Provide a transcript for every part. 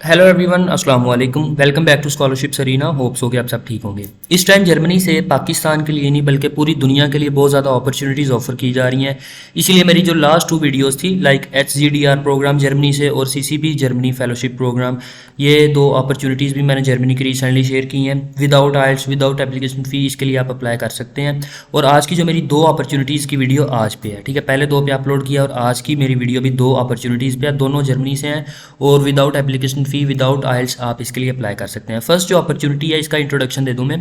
Hello everyone, अस्सलाम वालेकुम। Welcome back to scholarship Sarina. Hopes हो कि आप सब ठीक होंगे। इस टाइम जर्मनी से पाकिस्तान के लिए नहीं बल्कि पूरी दुनिया के लिए बहुत ज़्यादा अपॉर्चुनिटीज़ ऑफर की जा रही हैं। इसीलिए मेरी जो लास्ट 2 वीडियोस थी लाइक HZDR प्रोग्राम जर्मनी से और CCP जर्मनी फेलोशिप प्रोग्राम, ये 2 अपॉर्चुनिटीज़ भी मैंने जर्मनी की रिसेंटली शेयर की हैं विदाउट आइल्स विदाउट एप्लीकेशन फ़ी। इसके लिए आप अप्लाई कर सकते हैं। और आज की जो मेरी 2 अपॉर्चुनिटीज़ की वीडियो आज पे है, ठीक है। पहले 2 पे अपलोड किया और आज की मेरी वीडियो भी 2 अपॉर्चुनिटीज़ पे है, दोनों जर्मनी से हैं और विदाउट एप्लीकेशन फ़ी विदाउट आइल्स आप इसके लिए अप्लाई कर सकते हैं। फर्स्ट जो अपॉर्चुनिटी है, इसका इंट्रोडक्शन दे दूं मैं।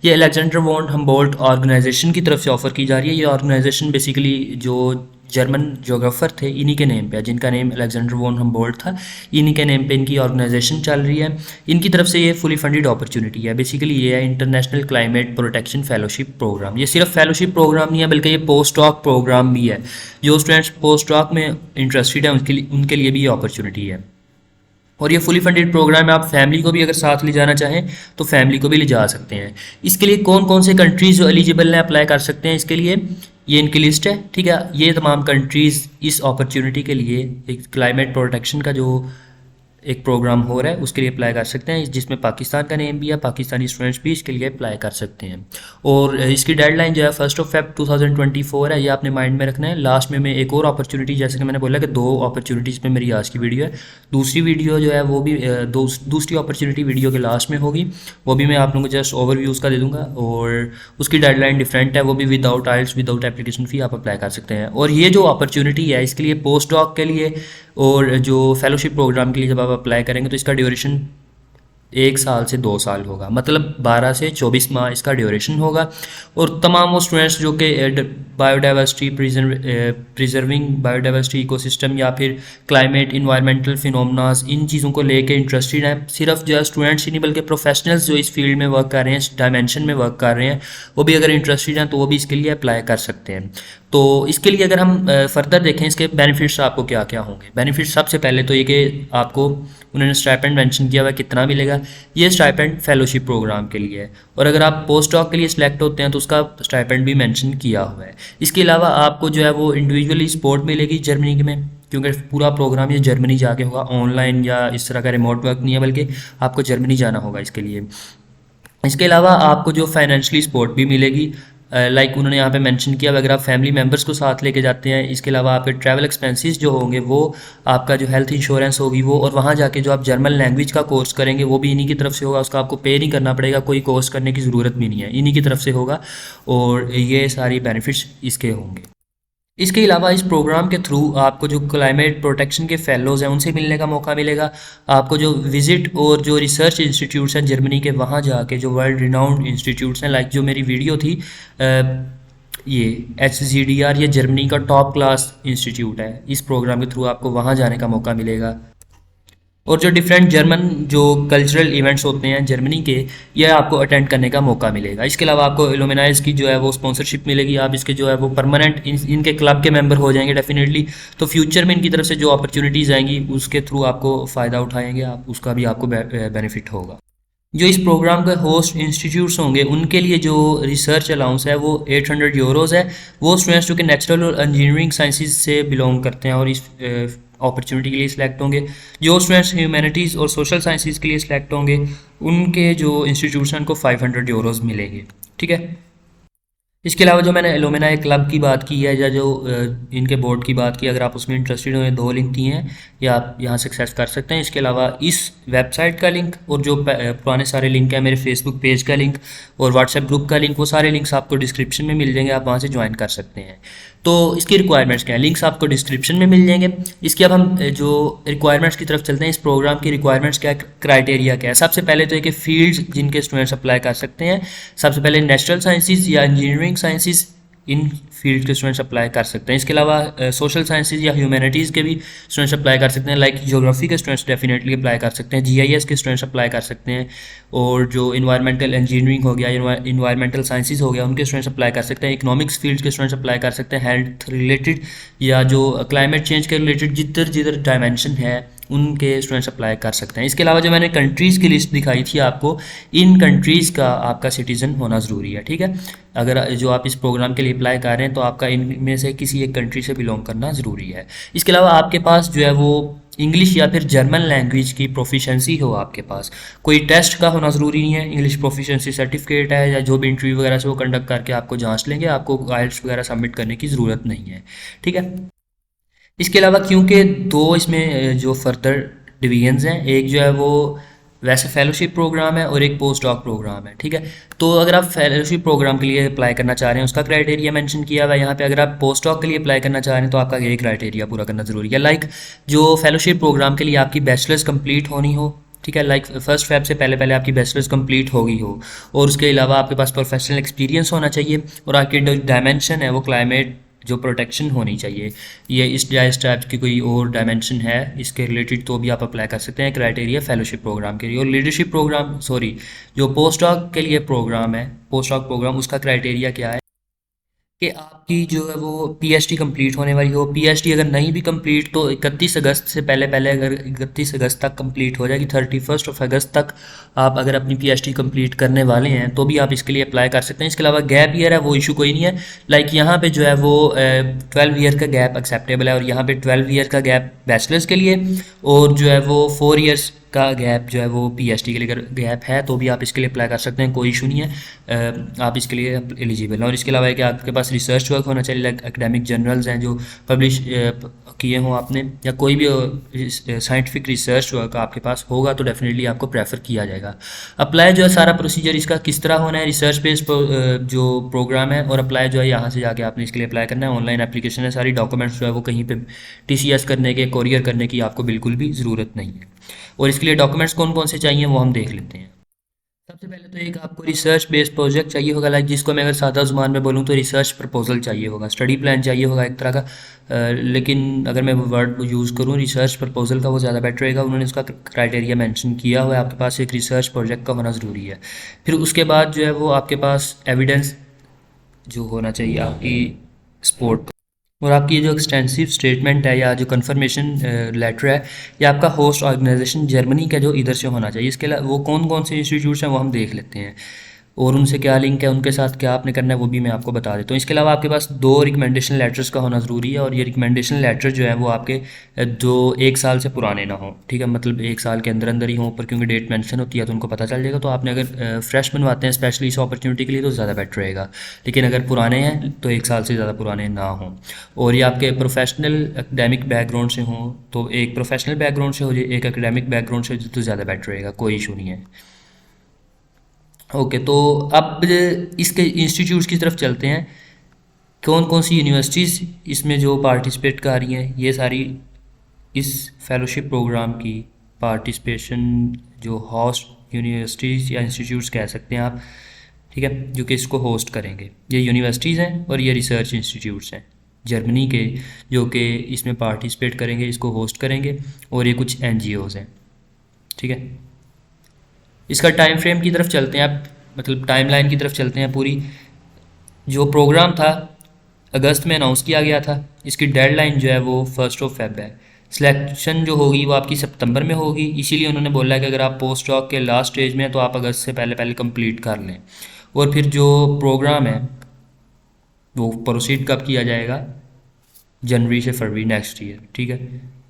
ये अलेक्जेंडर वॉन हम्बोल्ट ऑर्गेनाइजेशन की तरफ से ऑफर की जा रही है। ये ऑर्गेनाइजेशन बेसिकली जो जर्मन जोग्राफर थे इन्हीं के नेम पे है, जिनका नेम अलेक्जेंडर वॉन हम्बोल्ट था, इन्हीं के नेम पे इनकी ऑर्गेनाइजेशन चल रही है। इनकी तरफ से ये फुली फंडेड अपॉर्चुनिटी है। बेसिकली ये है international climate protection fellowship program. ये सिर्फ फेलोशिप प्रोग्राम नहीं है बल्कि ये पोस्ट डॉक प्रोग्राम भी है। जो स्टूडेंट्स पोस्ट डॉक में इंटरेस्टेड है उनके लिए भी ये अपॉर्चुनिटी है। और ये फुली फंडेड प्रोग्राम है। आप फैमिली को भी अगर साथ ले जाना चाहें तो फैमिली को भी ले जा सकते हैं। इसके लिए कौन कौन से कंट्रीज़ जो एलिजिबल हैं अप्लाई कर सकते हैं इसके लिए, ये इनकी लिस्ट है, ठीक है। ये तमाम कंट्रीज़ इस अपॉर्चुनिटी के लिए एक क्लाइमेट प्रोटेक्शन का जो एक प्रोग्राम हो रहा है उसके लिए अप्लाई कर सकते हैं, जिसमें पाकिस्तान का नेम भी है। पाकिस्तानी स्टूडेंट्स भी इसके लिए अप्लाई कर सकते हैं। और इसकी डेडलाइन जो है 1 Feb 2024 है। ये आपने माइंड में रखना है। लास्ट में मैं एक और अपॉर्चुनिटी, जैसे कि मैंने बोला कि 2 अपॉर्चुनिटीज़ पे मेरी आज की वीडियो है। दूसरी वीडियो जो है वो भी दूसरी अपॉर्चुनिटी वीडियो के लास्ट में होगी। वो भी मैं आप लोगों को जस्ट ओवरव्यू उसका दे दूंगा और उसकी डेडलाइन डिफरेंट है। वो भी विदाउट आइल्स विदाउट एप्लीकेशन फ़ी आप अप्लाई कर सकते हैं। और ये जो अपॉर्चुनिटी है इसके लिए पोस्ट डॉक के लिए और जो फेलोशिप प्रोग्राम के लिए जब आप अप्लाई करेंगे तो इसका ड्यूरेशन 1 साल से 2 साल होगा, मतलब 12 से 24 माह इसका ड्यूरेशन होगा। और तमाम वो स्टूडेंट्स जो कि बायोडाइवर्सिटी प्रिजर्विंग बायोडाइवर्सिटी इकोसिस्टम या फिर क्लाइमेट इन्वायरमेंटल फिनोमनास, इन चीज़ों को लेके इंटरेस्टेड हैं, सिर्फ जो स्टूडेंट्स ही नहीं बल्कि प्रोफेशनल्स जो इस फील्ड में वर्क कर रहे हैं, इस डायमेंशन में वर्क कर रहे हैं, वो भी अगर इंटरेस्टेड हैं तो वो भी इसके लिए अप्लाई कर सकते हैं। तो इसके लिए अगर हम फर्दर देखें इसके बेनिफिट्स आपको क्या क्या होंगे। बेनिफिट्स सबसे पहले तो ये कि आपको उन्होंने स्टाइपेंड मेंशन किया हुआ कितना मिलेगा। ये स्टाइपेंड फेलोशिप प्रोग्राम के लिए है और अगर आप पोस्ट डॉक के लिए सिलेक्ट होते हैं तो उसका स्टाइपेंड भी मेंशन किया हुआ है। इसके अलावा आपको जो है वो इंडिविजुअली सपोर्ट मिलेगी जर्मनी में, क्योंकि पूरा प्रोग्राम ये जर्मनी जाके होगा। ऑनलाइन या इस तरह का रिमोट वर्क नहीं है बल्कि आपको जर्मनी जाना होगा इसके लिए। इसके अलावा आपको जो फाइनेंशियली सपोर्ट भी मिलेगी, लाइक उन्होंने यहाँ पे मेंशन किया अगर आप फैमिली मेम्बर्स को साथ लेके जाते हैं। इसके अलावा आपके ट्रैवल एक्सपेंसेस जो होंगे वो, आपका जो हेल्थ इंश्योरेंस होगी वो, और वहाँ जाके जो आप जर्मन लैंग्वेज का कोर्स करेंगे वो भी इन्हीं की तरफ से होगा। उसका आपको पे नहीं करना पड़ेगा, कोई कोर्स करने की ज़रूरत भी नहीं है, इन्हीं की तरफ से होगा। और ये सारी बेनिफिट्स इसके होंगे। इसके अलावा इस प्रोग्राम के थ्रू आपको जो क्लाइमेट प्रोटेक्शन के फेलोज़ हैं उनसे मिलने का मौका मिलेगा। आपको जो विज़िट और जो रिसर्च इंस्टीट्यूट्स हैं जर्मनी के, वहाँ जाके जो वर्ल्ड रिनाउंड इंस्टीट्यूट्स हैं, लाइक जो मेरी वीडियो थी ये HZDR, ये जर्मनी का टॉप क्लास इंस्टीट्यूट है। इस प्रोग्राम के थ्रू आपको वहाँ जाने का मौका मिलेगा। और जो डिफरेंट जर्मन जो कल्चरल इवेंट्स होते हैं जर्मनी के, ये आपको अटेंड करने का मौका मिलेगा। इसके अलावा आपको इल्यूमिनाइज की जो है वो स्पॉन्सरशिप मिलेगी। आप इसके जो है वो परमानेंट इनके क्लब के मेंबर हो जाएंगे डेफिनेटली। तो फ्यूचर में इनकी तरफ से जो अपॉर्चुनिटीज़ आएंगी उसके थ्रू आपको फ़ायदा उठाएंगे आप, उसका भी आपको बेनिफिट होगा। जो इस प्रोग्राम के होस्ट इंस्टीट्यूट्स होंगे उनके लिए जो रिसर्च अलाउंस है वो 800 यूरोज़ है। वो स्टूडेंट्स जो कि नेचुरल और इंजीनियरिंग साइंसेज से बिलोंग करते हैं और इस अपॉर्चुनिटी के लिए सिलेक्ट होंगे। जो स्टूडेंट्स ह्यूमैनिटीज़ और सोशल साइंसेज के लिए सिलेक्ट होंगे उनके जो इंस्टीट्यूट्स हैं उनको 500 यूरोज़ मिलेंगे, ठीक है। इसके अलावा जो मैंने एलुमनाई क्लब की बात की है या जो इनके बोर्ड की बात की, अगर आप उसमें इंटरेस्टेड हो, 2 लिंक दिए हैं या आप यहाँ से एक्सेस कर सकते हैं। इसके अलावा इस वेबसाइट का लिंक और जो पुराने सारे लिंक हैं, मेरे फेसबुक पेज का लिंक और व्हाट्सएप ग्रुप का लिंक, वो सारे लिंक्स आपको डिस्क्रिप्शन में मिल जाएंगे, आप वहाँ से ज्वाइन कर सकते हैं। तो इसकी रिक्वायरमेंट्स क्या है, लिंक्स आपको डिस्क्रिप्शन में मिल जाएंगे। इसके अब हम जो रिक्वायरमेंट्स की तरफ चलते हैं। इस प्रोग्राम की रिक्वायरमेंट्स क्या है, क्राइटेरिया क्या है। सबसे पहले तो ये कि फील्ड्स जिनके स्टूडेंट्स अप्लाई कर सकते हैं, सबसे पहले नेचुरल साइंसेज या इंजीनियरिंग साइंसेज, इन फील्ड के स्टूडेंट्स अप्लाई कर सकते हैं। इसके अलावा सोशल साइंसेज या ह्यूमैनिटीज़ के भी स्टूडेंट्स अप्लाई कर सकते हैं, लाइक ज्योग्राफी के स्टूडेंट्स डेफिनेटली अप्लाई कर सकते हैं, GIS के स्टूडेंट्स अप्लाई कर सकते हैं, और जो इन्वायरमेंटल इंजीनियरिंग हो गया, इन्वायरमेंटल साइंसेज हो गया, उनके स्टूडेंट्स अप्लाई कर सकते हैं। इकोनॉमिक्स फील्ड के स्टूडेंट्स अप्लाई कर सकते हैं। हेल्थ रिलेटेड या जो क्लाइमेट चेंज के रिलेटेड जिधर जिधर डायमेंशन है उनके स्टूडेंट्स अप्लाई कर सकते हैं। इसके अलावा जो मैंने कंट्रीज़ की लिस्ट दिखाई थी आपको, इन कंट्रीज़ का आपका सिटीज़न होना ज़रूरी है, ठीक है। अगर जो आप इस प्रोग्राम के लिए अप्लाई कर रहे हैं तो आपका इनमें से किसी एक कंट्री से बिलोंग करना ज़रूरी है। इसके अलावा आपके पास जो है वो इंग्लिश या फिर जर्मन लैंग्वेज की प्रोफिशेंसी हो आपके पास। कोई टेस्ट का होना ज़रूरी नहीं है, इंग्लिश प्रोफिशेंसी सर्टिफिकेट है या जो भी इंटरव्यू वगैरह से वो कंडक्ट करके आपको जांच लेंगे, आपको आइल्स वगैरह सबमिट करने की ज़रूरत नहीं है। ठीक है। इसके अलावा क्योंकि दो इसमें जो फर्दर डिवीजन्स हैं, एक जो है वो वैसे फेलोशिप प्रोग्राम है और एक पोस्ट डॉक प्रोग्राम है। ठीक है। तो अगर आप फेलोशिप प्रोग्राम के लिए अप्लाई करना चाह रहे हैं उसका क्राइटेरिया मेंशन किया हुआ है यहाँ पे। अगर आप पोस्ट डॉक के लिए अप्लाई करना चाह रहे हैं तो आपका ये क्राइटेरिया पूरा करना जरूरी है। लाइक जो फेलोशिप प्रोग्राम के लिए आपकी बैचलर्स कंप्लीट होनी हो, ठीक है, लाइक फर्स्ट फेब से पहले पहले आपकी बैचलर्स कंप्लीट होगी हो, और उसके अलावा आपके पास प्रोफेशनल एक्सपीरियंस होना चाहिए, और आपकी जो डायमेंशन है वो क्लाइमेट जो प्रोटेक्शन होनी चाहिए। ये इस टाइप की कोई और डायमेंशन है इसके रिलेटेड तो भी आप अप्लाई कर सकते हैं क्राइटेरिया फेलोशिप प्रोग्राम के लिए। और लीडरशिप प्रोग्राम जो पोस्ट डॉक के लिए प्रोग्राम है, पोस्ट डॉक प्रोग्राम, उसका क्राइटेरिया क्या है कि आपकी जो है वो पीएचडी कंप्लीट होने वाली हो। पीएचडी अगर नहीं भी कंप्लीट तो 31 अगस्त से पहले पहले, अगर 31 अगस्त तक कंप्लीट हो जाएगी, 31 अगस्त तक आप अगर अपनी पीएचडी कंप्लीट करने वाले हैं तो भी आप इसके लिए अप्लाई कर सकते हैं। इसके अलावा गैप ईयर है वो इशू कोई नहीं है। लाइक यहाँ पे जो है वो 12 ईयर का गैप एक्सेप्टेबल है, और यहाँ पे 12 ईयर का गैप बैचलर्स के लिए, और जो है वो 4 ईयर्स का गैप जो है वो पीएचडी के लिए अगर गैप है तो भी आप इसके लिए अप्लाई कर सकते हैं, कोई इशू नहीं है। आप इसके लिए एलिजिबल हैं। और इसके अलावा है कि आपके पास रिसर्च वर्क होना चाहिए, लाइक एकेडमिक जर्नल्स हैं जो पब्लिश किए हों आपने, या कोई भी साइंटिफिक रिसर्च वर्क आपके पास होगा तो डेफिनेटली आपको प्रेफर किया जाएगा। अप्लाई जो है सारा प्रोसीजर इसका किस तरह होना है, रिसर्च बेस्ड जो प्रोग्राम है, और अप्लाई जो है यहाँ से जाके आपने इसके लिए अप्लाई करना है। ऑनलाइन एप्लीकेशन है, सारी डॉक्यूमेंट्स जो है वो कहीं पे टीसीएस करने के, कोरियर करने की आपको बिल्कुल भी ज़रूरत नहीं है। और इसके लिए डॉक्यूमेंट्स कौन कौन से चाहिए वो हम देख लेते हैं। सबसे पहले तो एक आपको रिसर्च बेस्ड प्रोजेक्ट चाहिए होगा, लाइक जिसको मैं अगर सादा ज़ुबान में बोलूँ तो रिसर्च प्रपोजल चाहिए होगा, स्टडी प्लान चाहिए होगा एक तरह का। लेकिन अगर मैं वर्ड यूज़ करूँ रिसर्च प्रपोजल का वो ज़्यादा बेटर रहेगा। उन्होंने उसका क्राइटेरिया मेंशन किया हुआ है, आपके पास एक रिसर्च प्रोजेक्ट का होना ज़रूरी है। फिर उसके बाद जो है वो आपके पास एविडेंस जो होना चाहिए आपकी स्पोर्ट, और आपकी ये जो एक्सटेंसिव स्टेटमेंट है या जो कंफर्मेशन लेटर है ये आपका होस्ट ऑर्गेनाइजेशन जर्मनी का जो इधर से होना चाहिए। इसके अलावा वो कौन कौन से इंस्टीट्यूट्स हैं वो हम देख लेते हैं, और उनसे क्या लिंक है, उनके साथ क्या आपने करना है वो भी मैं आपको बता देता हूँ। इसके अलावा आपके पास 2 रिकमेंडेशन लेटर्स का होना ज़रूरी है, और ये रिकमेंडेशन लेटर जो है वो आपके जो 1 साल से पुराने ना हो। ठीक है, मतलब 1 साल के अंदर अंदर ही हों, पर क्योंकि डेट मेंशन होती है तो उनको पता चल जाएगा। तो आपने अगर फ्रेश बनवाते हैं स्पेशली इस अपॉर्चुनिटी के लिए तो ज़्यादा बेटर रहेगा, लेकिन अगर पुराने हैं तो 1 साल से ज़्यादा पुराने ना हों, और ये आपके प्रोफेशनल एकेडमिक बैकग्राउंड से हों। तो एक प्रोफेशनल बैकग्राउंड से हो जाए, एक एकेडमिक बैकग्राउंड से तो ज़्यादा बेटर रहेगा, कोई इशू नहीं है। ओके, तो अब इसके इंस्टीट्यूट्स की तरफ चलते हैं। कौन कौन सी यूनिवर्सिटीज़ इसमें जो पार्टिसिपेट कर रही हैं, ये सारी इस फेलोशिप प्रोग्राम की पार्टिसिपेशन जो होस्ट यूनिवर्सिटीज़ या इंस्टीट्यूट्स कह सकते हैं आप, ठीक है, जो कि इसको होस्ट करेंगे, ये यूनिवर्सिटीज़ हैं और ये रिसर्च इंस्टीट्यूट्स हैं जर्मनी के जो कि इसमें पार्टिसिपेट करेंगे, इसको होस्ट करेंगे, और ये कुछ एनजीओज़ हैं। ठीक है, इसका टाइम फ्रेम की तरफ चलते हैं आप, मतलब टाइमलाइन की तरफ चलते हैं। पूरी जो प्रोग्राम था अगस्त में अनाउंस किया गया था, इसकी डेडलाइन जो है वो 1 फेब है। सिलेक्शन जो होगी वो आपकी सितंबर में होगी, इसीलिए उन्होंने बोला है कि अगर आप पोस्ट डॉक के लास्ट स्टेज में हैं तो आप अगस्त से पहले पहले कंप्लीट कर लें। और फिर जो प्रोग्राम है वो प्रोसीड कब किया जाएगा, जनवरी से फरवरी नेक्स्ट ईयर। ठीक है,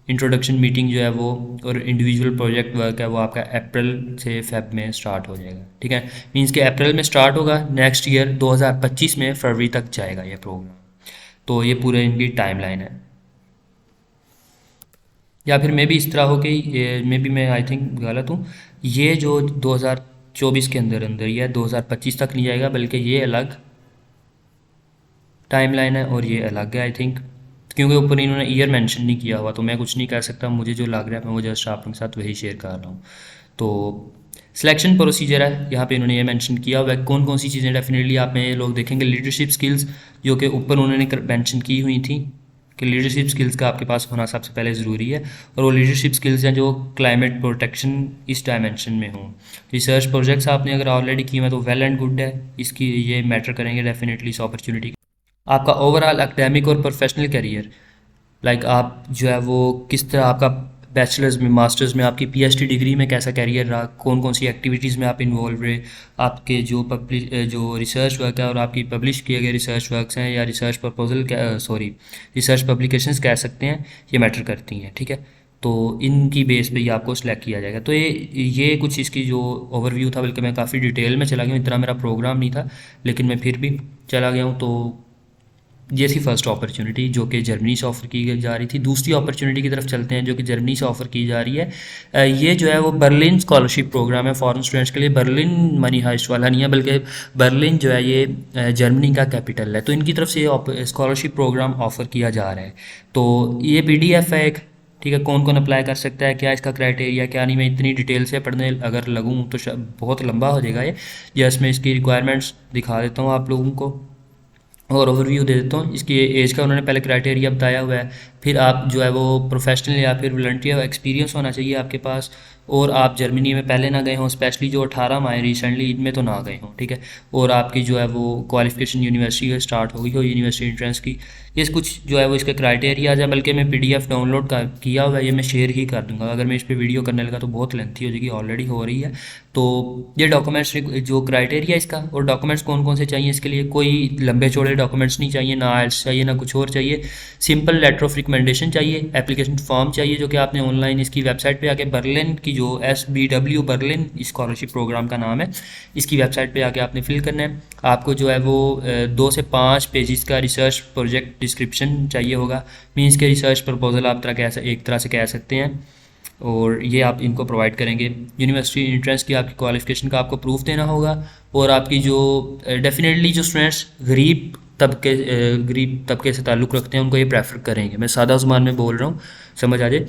इंट्रोडक्शन मीटिंग जो है वो और इंडिविजुअल प्रोजेक्ट वर्क है वो आपका अप्रैल से फेब में स्टार्ट हो जाएगा। ठीक है, मींस के अप्रैल में स्टार्ट होगा, नेक्स्ट ईयर 2025 में फरवरी तक जाएगा ये प्रोग्राम। तो ये पूरे इनकी टाइमलाइन है। या फिर मे भी इस तरह हो कि मे भी मैं आई थिंक गलत हूँ, ये जो 2024 के अंदर अंदर या 2025 तक नहीं जाएगा, बल्कि ये अलग टाइमलाइन है और ये अलग है आई थिंक, क्योंकि ऊपर इन्होंने ईयर मेंशन नहीं किया हुआ, तो मैं कुछ नहीं कह सकता। मुझे जो लग रहा है मैं वो जस्ट आपके साथ वही शेयर कर रहा हूँ। तो सिलेक्शन प्रोसीजर है, यहाँ पे इन्होंने ये मेंशन किया हुआ है कौन कौन सी चीज़ें डेफिनेटली आप में ये लोग देखेंगे। लीडरशिप स्किल्स जो कि ऊपर उन्होंने मेंशन की हुई थी कि लीडरशिप स्किल्स का आपके पास होना सबसे पहले ज़रूरी है, और वो लीडरशिप स्किल्स हैं जो क्लाइमेट प्रोटेक्शन इस डायमेंशन में हों। रिसर्च प्रोजेक्ट्स आपने अगर ऑलरेडी किए हैं तो वेल एंड गुड है, इसकी ये मैटर करेंगे डेफिनेटली इस अपॉर्चुनिटी। आपका ओवरऑल एकेडमिक और प्रोफेशनल करियर, लाइक आप जो है वो किस तरह आपका बैचलर्स में, मास्टर्स में, आपकी पीएचडी डिग्री में कैसा कैरियर रहा, कौन कौन सी एक्टिविटीज़ में आप इन्वॉल्व रहे, आपके जो रिसर्च वर्क है और आपकी पब्लिश किए गए रिसर्च वर्क्स हैं या रिसर्च प्रपोजल रिसर्च पब्लिकेशंस कह सकते हैं, ये मैटर करती हैं। ठीक है, तो इनकी बेस पे ही आपको सिलेक्ट किया जाएगा। तो ये कुछ इसकी जो ओवरव्यू था, बल्कि मैं काफ़ी डिटेल में चला गया हूँ, इतना मेरा प्रोग्राम नहीं था लेकिन मैं फिर भी चला गया हूँ। तो ये थी फर्स्ट अपॉर्चुनिटी जो कि जर्मनी से ऑफ़र की जा रही थी। दूसरी अपॉर्चुनिटी की तरफ चलते हैं जो कि जर्मनी से ऑफ़र की जा रही है। ये जो है वो बर्लिन स्कॉलरशिप प्रोग्राम है फॉरेन स्टूडेंट्स के लिए। बर्लिन मनी हाइस्ट वाला नहीं है, बल्कि बर्लिन जो है ये जर्मनी का कैपिटल है। तो इनकी तरफ से ये स्कॉलरशिप प्रोग्राम ऑफ़र किया जा रहा है। तो ये PDF है एक, ठीक है। कौन कौन अप्लाई कर सकता है, क्या इसका क्राइटेरिया क्या नहीं, मैं इतनी डिटेल से पढ़ने अगर लगूँ तो बहुत लंबा हो जाएगा ये। जस्ट मैं इसकी रिक्वायरमेंट्स दिखा देता हूँ आप लोगों को और ओवरव्यू दे देता हूँ। इसकी एज का उन्होंने पहले क्राइटेरिया बताया हुआ है। फिर आप जो है वो प्रोफेशनल या फिर वॉलंटियर एक्सपीरियंस होना चाहिए आपके पास, और आप जर्मनी में पहले ना गए हों, स्पेशली जो 18 में आए रिसेंटली इनमें तो ना गए हों, ठीक है। और आपकी जो है वो क्वालिफिकेशन यूनिवर्सिटी से स्टार्ट हो गई हो, यूनिवर्सिटी एंट्रेंस की। ये कुछ जो है वो इसके क्राइटेरिया है, बल्कि मैं PDF डाउनलोड किया हुआ है, ये मैं शेयर ही कर दूंगा। अगर मैं इस पर वीडियो करने लगा तो बहुत लेंथी हो जाएगी, ऑलरेडी हो रही है। तो ये डॉक्यूमेंट्स जो क्राइटेरिया इसका, और डॉक्यूमेंट्स कौन कौन से चाहिए इसके लिए, कोई लंबे चौड़े डॉक्यूमेंट्स नहीं चाहिए, ना IELTS चाहिए ना कुछ और चाहिए। सिंपल लेटर ऑफ रिकमेंडेशन चाहिए, एप्लीकेशन फॉर्म चाहिए जो कि आपने ऑनलाइन इसकी वेबसाइट पे आके बर्लिन की जो SBW बर्लिन स्कॉलरशिप प्रोग्राम का नाम है, इसकी वेबसाइट पे आके आपने फिल करना है। आपको जो है वो 2 से 5 पेजेस का रिसर्च प्रोजेक्ट डिस्क्रिप्शन चाहिए होगा। मीन्स के रिसर्च प्रपोजल आप एक तरह से कह सकते हैं, और ये आप इनको प्रोवाइड करेंगे। यूनिवर्सिटी एंट्रेंस की आपकी क्वालिफिकेशन का आपको प्रूफ देना होगा, और आपकी जो डेफिनेटली जो स्टूडेंट्स गरीब तबके से ताल्लुक़ रखते हैं उनको ये प्रेफर करेंगे। मैं सादा ज़ुबान में बोल रहा हूँ, समझ आ जाए।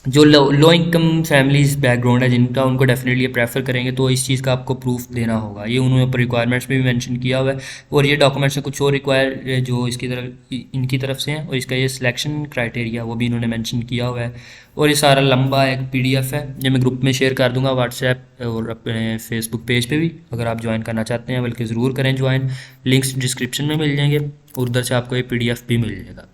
जो लो इनकम फैमिलीज बैकग्राउंड है जिनका, उनको डेफिनेटली ये प्रेफर करेंगे। तो इस चीज़ का आपको प्रूफ देना होगा, ये उन्होंने ऊपर रिक्वायरमेंट्स में भी मेंशन किया हुआ है। और ये डॉक्यूमेंट्स में कुछ और रिक्वायर जो इनकी तरफ से हैं, और इसका ये सिलेक्शन क्राइटेरिया वो भी इन्होंने मेंशन किया हुआ है। और ये सारा लंबा एक PDF है, जो मैं ग्रुप में शेयर कर दूंगा व्हाट्सएप और अपने फेसबुक पेज पे भी, अगर आप ज्वाइन करना चाहते हैं, बल्कि ज़रूर करें ज्वाइन। लिंक्स डिस्क्रिप्शन में मिल जाएंगे, और उधर से आपको ये PDF भी मिल जाएगा।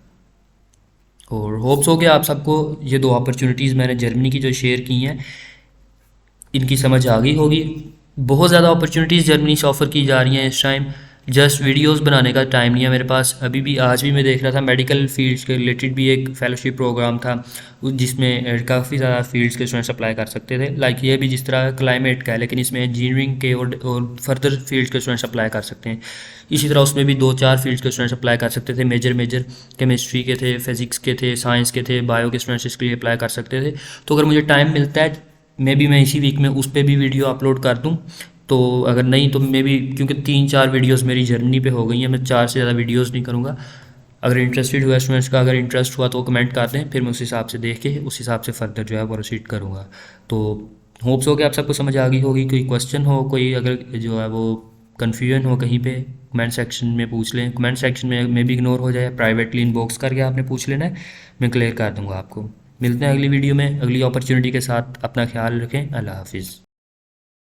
और होप्स हो गया आप सबको ये 2 अपॉर्चुनिटीज़ मैंने जर्मनी की जो शेयर की हैं इनकी समझ आ गई होगी। बहुत ज़्यादा अपॉर्चुनिटीज़ जर्मनी से ऑफ़र की जा रही हैं इस टाइम, जस्ट वीडियोस बनाने का टाइम नहीं है मेरे पास। अभी भी आज भी मैं देख रहा था मेडिकल फील्ड्स के रिलेटेड भी एक फेलोशिप प्रोग्राम था, जिसमें काफ़ी ज़्यादा फील्ड्स के स्टूडेंट्स अप्लाई कर सकते थे। लाइक ये भी जिस तरह क्लाइमेट का है, लेकिन इसमें इंजीनियरिंग के और फर्दर फील्ड्स के स्टूडेंट्स अप्लाई कर सकते हैं। इसी तरह उसमें भी 2-4 फील्ड्स के स्टूडेंट्स अप्लाई कर सकते थे। मेजर केमिस्ट्री के थे, फिज़िक्स के थे, साइंस के थे, बायो के स्टूडेंट्स इसके लिए अप्लाई कर सकते थे। तो अगर मुझे टाइम मिलता है मैं इसी वीक में उस पर भी वीडियो अपलोड कर दूँ। तो अगर नहीं तो क्योंकि 3-4 वीडियोस मेरी जर्मनी पे हो गई हैं, मैं 4 से ज़्यादा वीडियोस नहीं करूँगा। अगर इंटरेस्टेड हुआ स्टूडेंट्स का, अगर इंटरेस्ट हुआ तो कमेंट कर दें, फिर मैं उस हिसाब से देख के उस हिसाब से फर्दर जो है वो प्रोसीड करूँगा। तो होप्स हो कि आप सबको समझ आ गई होगी। कोई क्वेश्चन हो, कोई अगर जो है वो कन्फ्यूजन हो कहीं पे, कमेंट सेक्शन में पूछ लें। कमेंट सेक्शन में भी इग्नोर हो जाए, प्राइवेटली इनबॉक्स करके आपने पूछ लेना है, मैं क्लियर कर दूँगा आपको। मिलते हैं अगली वीडियो में अगली अपॉर्चुनिटी के साथ। अपना ख्याल रखें। अल्लाह हाफिज़।